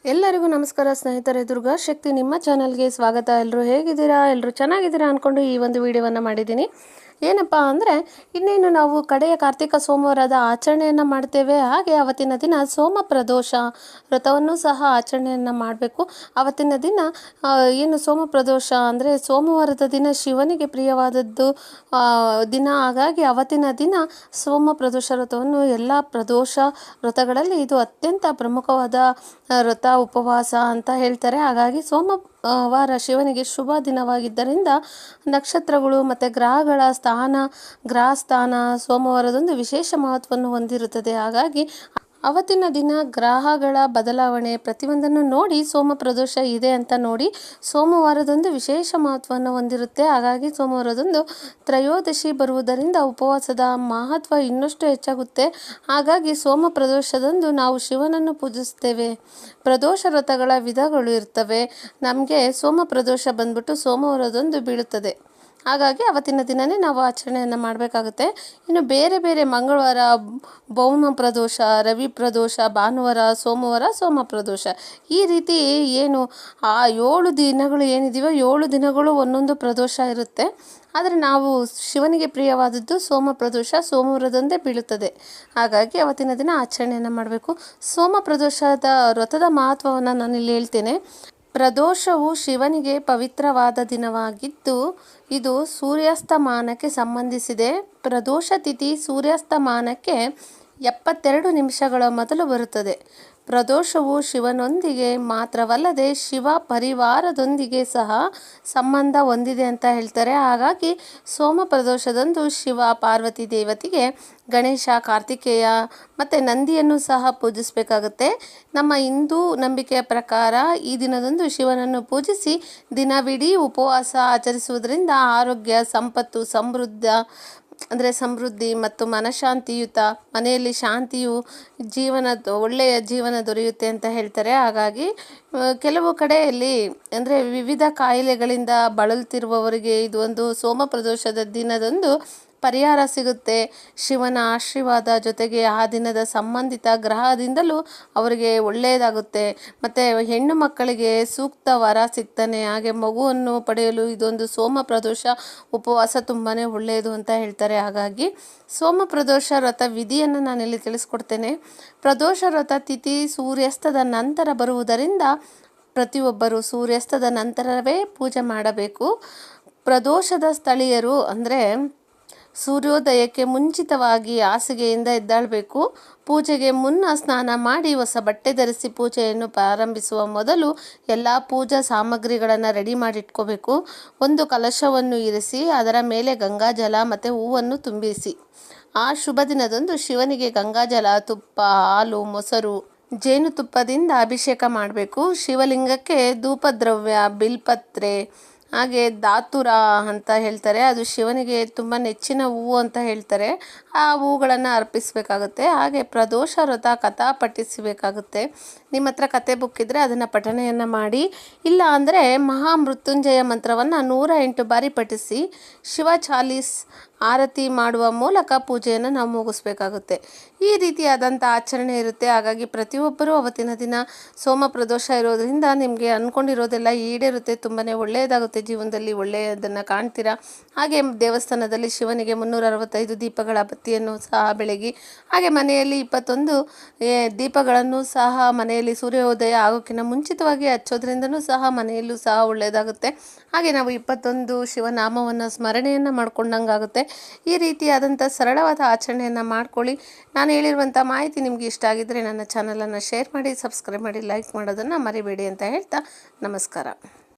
ಎಲ್ಲರಿಗೂ ನಮಸ್ಕಾರ ಸ್ನೇಹಿತರೆ, ದುರ್ಗಾ ಶಕ್ತಿ ನಿಮ್ಮ ಚಾನಲ್ಗೆ ಸ್ವಾಗತ. ಎಲ್ಲರೂ ಹೇಗಿದ್ದೀರಾ? ಎಲ್ಲರೂ ಚೆನ್ನಾಗಿದ್ದೀರಾ ಅಂದ್ಕೊಂಡು ಈ ಒಂದು ವಿಡಿಯೋವನ್ನು ಮಾಡಿದ್ದೀನಿ. ಏನಪ್ಪ ಅಂದರೆ, ಇನ್ನೇನು ನಾವು ಕಡೆಯ ಕಾರ್ತಿಕ ಸೋಮವಾರದ ಆಚರಣೆಯನ್ನು ಮಾಡ್ತೇವೆ. ಹಾಗೆ ಅವತ್ತಿನ ದಿನ ಸೋಮ ಪ್ರದೋಷ ವ್ರತವನ್ನು ಸಹ ಆಚರಣೆಯನ್ನು ಮಾಡಬೇಕು. ಅವತ್ತಿನ ದಿನ ಏನು ಸೋಮ ಪ್ರದೋಷ ಅಂದರೆ ಸೋಮವಾರದ ದಿನ ಶಿವನಿಗೆ ಪ್ರಿಯವಾದದ್ದು ದಿನ. ಹಾಗಾಗಿ ಅವತ್ತಿನ ದಿನ ಸೋಮ ಪ್ರದೋಷ ವ್ರತವನ್ನು ಎಲ್ಲ ಪ್ರದೋಷ ವ್ರತಗಳಲ್ಲಿ ಇದು ಅತ್ಯಂತ ಪ್ರಮುಖವಾದ ವ್ರತ, ಉಪವಾಸ ಅಂತ ಹೇಳ್ತಾರೆ. ಹಾಗಾಗಿ ಸೋಮವಾರ ಶಿವನಿಗೆ ಶುಭ ದಿನವಾಗಿದ್ದರಿಂದ ನಕ್ಷತ್ರಗಳು ಮತ್ತು ಗ್ರಹ ಸ್ಥಾನ ಸೋಮವಾರದಂದು ವಿಶೇಷ ಮಹತ್ವವನ್ನು ಹೊಂದಿರುತ್ತದೆ. ಹಾಗಾಗಿ ಅವತ್ತಿನ ದಿನ ಗ್ರಹಗಳ ಬದಲಾವಣೆ ಪ್ರತಿಯೊಂದನ್ನು ನೋಡಿ ಸೋಮ ಪ್ರದೋಷ ಇದೆ ಅಂತ ನೋಡಿ ಸೋಮವಾರದಂದು ವಿಶೇಷ ಮಹತ್ವವನ್ನು ಹೊಂದಿರುತ್ತೆ. ಹಾಗಾಗಿ ಸೋಮವಾರದಂದು ತ್ರಯೋದಶಿ ಬರುವುದರಿಂದ ಉಪವಾಸದ ಮಹತ್ವ ಇನ್ನಷ್ಟು ಹೆಚ್ಚಾಗುತ್ತೆ. ಹಾಗಾಗಿ ಸೋಮ ಪ್ರದೋಷದಂದು ನಾವು ಶಿವನನ್ನು ಪೂಜಿಸ್ತೇವೆ. ಪ್ರದೋಷ ವ್ರತಗಳ ವಿಧಗಳು ಇರ್ತವೆ. ನಮಗೆ ಸೋಮ ಪ್ರದೋಷ ಬಂದ್ಬಿಟ್ಟು ಸೋಮವಾರದಂದು ಬೀಳುತ್ತದೆ. ಹಾಗಾಗಿ ಅವತ್ತಿನ ದಿನವೇ ನಾವು ಆಚರಣೆಯನ್ನು ಮಾಡಬೇಕಾಗುತ್ತೆ. ಇನ್ನು ಬೇರೆ ಬೇರೆ ಮಂಗಳವಾರ ಭೌಮ ಪ್ರದೋಷ, ರವಿ ಪ್ರದೋಷ, ಭಾನುವಾರ, ಸೋಮವಾರ ಸೋಮ ಪ್ರದೋಷ, ಈ ರೀತಿ ಏನು ಆ 7 ದಿನಗಳು ಏನಿದೆಯೋ 7 ದಿನಗಳು ಒಂದೊಂದು ಪ್ರದೋಷ ಇರುತ್ತೆ. ಆದರೆ ನಾವು ಶಿವನಿಗೆ ಪ್ರಿಯವಾದದ್ದು ಸೋಮ ಪ್ರದೋಷ ಸೋಮವಾರದಂದೇ ಬೀಳುತ್ತದೆ. ಹಾಗಾಗಿ ಅವತ್ತಿನ ದಿನ ಆಚರಣೆಯನ್ನು ಮಾಡಬೇಕು. ಸೋಮ ಪ್ರದೋಷದ ವ್ರತದ ಮಹತ್ವವನ್ನು ನಾನಿಲ್ಲಿ ಹೇಳ್ತೇನೆ. ಪ್ರದೋಷವು ಶಿವನಿಗೆ ಪವಿತ್ರವಾದ ದಿನವಾಗಿದ್ದು ಇದು ಸೂರ್ಯಾಸ್ತಮಾನಕ್ಕೆ ಸಂಬಂಧಿಸಿದೆ. ಪ್ರದೋಷ ತಿಥಿ ಸೂರ್ಯಾಸ್ತಮಾನಕ್ಕೆ 72 ನಿಮಿಷಗಳ ಮೊದಲು ಬರುತ್ತದೆ. ಪ್ರದೋಷವು ಶಿವನೊಂದಿಗೆ ಮಾತ್ರವಲ್ಲದೆ ಶಿವ ಪರಿವಾರದೊಂದಿಗೆ ಸಹ ಸಂಬಂಧ ಹೊಂದಿದೆ ಅಂತ ಹೇಳ್ತಾರೆ. ಹಾಗಾಗಿ ಸೋಮ ಪ್ರದೋಷದಂದು ಶಿವ ಪಾರ್ವತಿ ದೇವತೆಗೆ ಗಣೇಶ, ಕಾರ್ತಿಕೇಯ ಮತ್ತು ನಂದಿಯನ್ನು ಸಹ ಪೂಜಿಸಬೇಕಾಗುತ್ತೆ. ನಮ್ಮ ಹಿಂದೂ ನಂಬಿಕೆಯ ಪ್ರಕಾರ ಈ ದಿನದಂದು ಶಿವನನ್ನು ಪೂಜಿಸಿ ದಿನವಿಡೀ ಉಪವಾಸ ಆಚರಿಸುವುದರಿಂದ ಆರೋಗ್ಯ, ಸಂಪತ್ತು, ಸಮೃದ್ಧಿ ಮತ್ತು ಮನಃಶಾಂತಿಯುತ ಮನೆಯಲ್ಲಿ ಶಾಂತಿಯು ಒಳ್ಳೆಯ ಜೀವನ ದೊರೆಯುತ್ತೆ ಅಂತ ಹೇಳ್ತಾರೆ. ಹಾಗಾಗಿ ಕೆಲವು ಕಡೆಯಲ್ಲಿ ಅಂದರೆ ವಿವಿಧ ಕಾಯಿಲೆಗಳಿಂದ ಬಳಲುತ್ತಿರುವವರಿಗೆ ಇದು ಒಂದು ಸೋಮ ಪ್ರದೋಷದ ದಿನದಂದು ಪರಿಹಾರ ಸಿಗುತ್ತೆ. ಶಿವನ ಆಶೀರ್ವಾದ ಜೊತೆಗೆ ಆ ದಿನದ ಸಂಬಂಧಿತ ಗ್ರಹದಿಂದಲೂ ಅವರಿಗೆ ಒಳ್ಳೆಯದಾಗುತ್ತೆ. ಮತ್ತು ಹೆಣ್ಣು ಮಕ್ಕಳಿಗೆ ಸೂಕ್ತ ವರ ಸಿಗ್ತಾನೆ. ಹಾಗೆ ಮಗುವನ್ನು ಪಡೆಯಲು ಇದೊಂದು ಸೋಮ ಪ್ರದೋಷ ಉಪವಾಸ ತುಂಬಾ ಒಳ್ಳೆಯದು ಅಂತ ಹೇಳ್ತಾರೆ. ಹಾಗಾಗಿ ಸೋಮ ಪ್ರದೋಷ ವ್ರತ ವಿಧಿಯನ್ನು ನಾನಿಲ್ಲಿ ತಿಳಿಸ್ಕೊಡ್ತೇನೆ. ಪ್ರದೋಷ ವ್ರತ ತಿಥಿ ಸೂರ್ಯಾಸ್ತದ ನಂತರ ಬರುವುದರಿಂದ ಪ್ರತಿಯೊಬ್ಬರು ಸೂರ್ಯಾಸ್ತದ ನಂತರವೇ ಪೂಜೆ ಮಾಡಬೇಕು. ಪ್ರದೋಷದ ಸ್ಥಳೀಯರು ಅಂದರೆ ಸೂರ್ಯೋದಯಕ್ಕೆ ಮುಂಚಿತವಾಗಿ ಹಾಸಿಗೆಯಿಂದ ಎದ್ದೇಳಬೇಕು. ಪೂಜೆಗೆ ಮುನ್ನ ಸ್ನಾನ ಮಾಡಿ ಹೊಸ ಬಟ್ಟೆ ಧರಿಸಿ ಪೂಜೆಯನ್ನು ಪ್ರಾರಂಭಿಸುವ ಮೊದಲು ಎಲ್ಲ ಪೂಜಾ ಸಾಮಗ್ರಿಗಳನ್ನು ರೆಡಿ ಮಾಡಿಟ್ಕೋಬೇಕು. ಒಂದು ಕಲಶವನ್ನು ಇರಿಸಿ ಅದರ ಮೇಲೆ ಗಂಗಾಜಲ ಮತ್ತು ಹೂವನ್ನು ತುಂಬಿಸಿ ಆ ಶುಭ ದಿನದಂದು ಶಿವನಿಗೆ ಗಂಗಾಜಲ, ತುಪ್ಪ, ಹಾಲು, ಮೊಸರು, ಜೇನುತುಪ್ಪದಿಂದ ಅಭಿಷೇಕ ಮಾಡಬೇಕು. ಶಿವಲಿಂಗಕ್ಕೆ ಧೂಪದ್ರವ್ಯ, ಬಿಲ್ಪತ್ರೆ ಹಾಗೆ ದಾತುರ ಅಂತ ಹೇಳ್ತಾರೆ, ಅದು ಶಿವನಿಗೆ ತುಂಬ ನೆಚ್ಚಿನ ಹೂವು ಅಂತ ಹೇಳ್ತಾರೆ. ಆ ಹೂಗಳನ್ನು ಅರ್ಪಿಸಬೇಕಾಗುತ್ತೆ. ಹಾಗೆ ಪ್ರದೋಷ ವ್ರತ ಕಥಾ ಪಠಿಸಬೇಕಾಗುತ್ತೆ. ನಿಮ್ಮ ಹತ್ರ ಕತೆ ಬುಕ್ ಇದ್ದರೆ ಅದನ್ನು ಪಠಣೆಯನ್ನು ಮಾಡಿ. ಇಲ್ಲ ಅಂದರೆ ಮಹಾಮೃತ್ಯುಂಜಯ ಮಂತ್ರವನ್ನು 108 ಬಾರಿ ಪಠಿಸಿ ಶಿವ ಚಾಲೀಸ್ ಆರತಿ ಮಾಡುವ ಮೂಲಕ ಪೂಜೆಯನ್ನು ನಾವು ಮುಗಿಸ್ಬೇಕಾಗುತ್ತೆ. ಈ ರೀತಿಯಾದಂಥ ಆಚರಣೆ ಇರುತ್ತೆ. ಹಾಗಾಗಿ ಪ್ರತಿಯೊಬ್ಬರೂ ಅವತ್ತಿನ ದಿನ ಸೋಮ ಪ್ರದೋಷ ಇರೋದರಿಂದ ನಿಮಗೆ ಅಂದ್ಕೊಂಡಿರೋದೆಲ್ಲ ಈಡೇರುತ್ತೆ. ತುಂಬಾ ಒಳ್ಳೆಯದಾಗುತ್ತೆ. ಜೀವನದಲ್ಲಿ ಒಳ್ಳೆಯದನ್ನು ಕಾಣ್ತೀರಾ. ಹಾಗೆ ದೇವಸ್ಥಾನದಲ್ಲಿ ಶಿವನಿಗೆ 365 ದೀಪಗಳ ಬತ್ತಿಯನ್ನು ಸಹ ಬೆಳಗಿ, ಹಾಗೆ ಮನೆಯಲ್ಲಿ 21 ದೀಪಗಳನ್ನು ಸಹ ಮನೆಯಲ್ಲಿ ಸೂರ್ಯೋದಯ ಆಗೋಕ್ಕಿಂತ ಮುಂಚಿತವಾಗಿ ಹಚ್ಚೋದ್ರಿಂದನೂ ಸಹ ಮನೆಯಲ್ಲೂ ಸಹ ಒಳ್ಳೆಯದಾಗುತ್ತೆ. ಹಾಗೆ ನಾವು 21 ಶಿವನಾಮವನ್ನು ಸ್ಮರಣೆಯನ್ನು ಮಾಡ್ಕೊಂಡಂಗಾಗುತ್ತೆ. ಈ ರೀತಿಯಾದಂಥ ಸರಳವಾದ ಆಚರಣೆಯನ್ನು ಮಾಡ್ಕೊಳ್ಳಿ. ನಾನು ಹೇಳಿರುವಂಥ ಮಾಹಿತಿ ನಿಮಗೆ ಇಷ್ಟ ಆಗಿದ್ದರೆ ನನ್ನ ಚಾನಲನ್ನು ಶೇರ್ ಮಾಡಿ, ಸಬ್ಸ್ಕ್ರೈಬ್ ಮಾಡಿ, ಲೈಕ್ ಮಾಡೋದನ್ನು ಮರಿಬೇಡಿ ಅಂತ ಹೇಳ್ತಾ ನಮಸ್ಕಾರ.